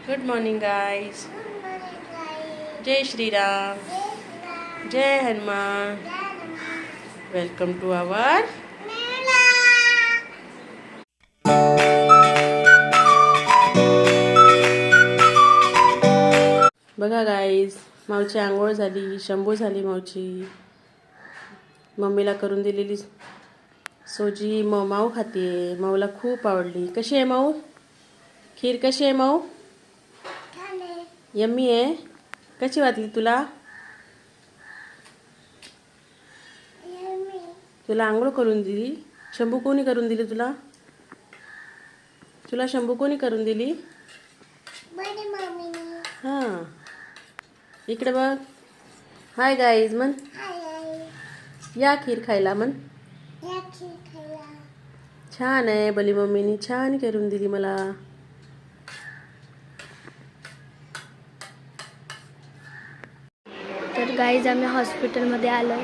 Good morning guys. जय श्री राम, जय Hanuman. Welcome to our बघा गाईज, मावची आंघोळ झाली, शंभू झाली मावची। मम्मीला करून दिलेली सोजी माऊ खाते, माऊला खूप आवडली। कशी आहे माऊ? खीर कशी आहे माऊ? यम्मी आहे। कशी वाटली तुला? तुला आंघोळ करून दिली? शंभू कोणी करून दिली तुला? तुला शंभू कोणी करून दिली? हां, इकडे बघ। हाय गाईज म्हण, या खीर खायला म्हण। छान आहे, बली मम्मीनी छान करून दिली मला। तर गाईज आम्ही हॉस्पिटलमध्ये आलो।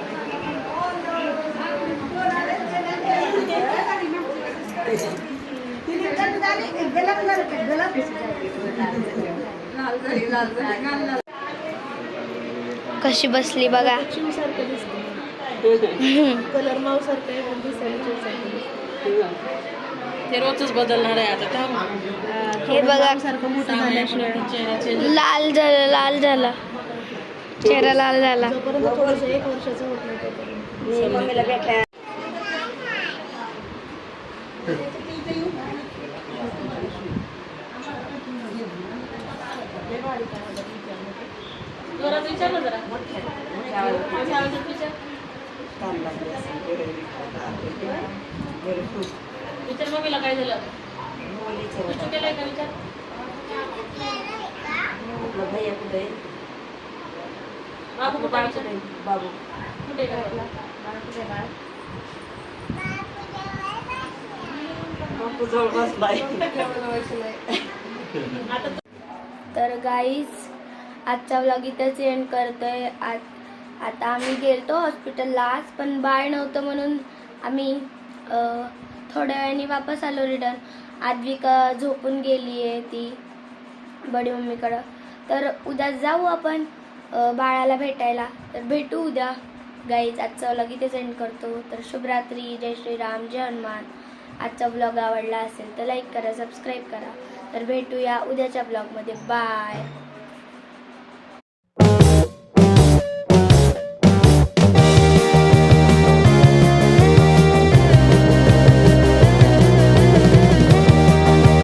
कशी बसली बघा। कलर माऊ सारखं ते रोजच बदलणार आहे आता। हे बघा, लाल झालं, लाल झाला चेहरा, लाल झाला। जोपर्यंत थोडंसं 1 वर्षाचं होत नाही तोपर्यंत। विचार मम्मीला काय झालं? केलंय का विचार? भैया कुठे? बाबू कुठे आहे? बाबू कुठे आहे? बाबू जवळ बसलाय। तर गाईज आजचा व्लॉग इथेच एंड करतोय। आता आम्ही गेलतो हॉस्पिटलला आज, पण बाळ नव्हतं म्हणून आम्ही थोड्या वेळाने वापस आलो रिटर्न। आद्विका झोपून गेली आहे ती बडी मम्मीकडं। तर उद्या जाऊ आपण बाळाला भेटायला। तर भेटू उद्या गाईज। आजचा व्लॉग इथेच एंड करतो। तर शुभरात्री, जय श्रीराम, जय हनुमान। आजचा व्लॉग आवडला असेल तर लाईक करा, सबस्क्राईब करा। तर भेटूया उद्याच्या ब्लॉगमध्ये। बाय।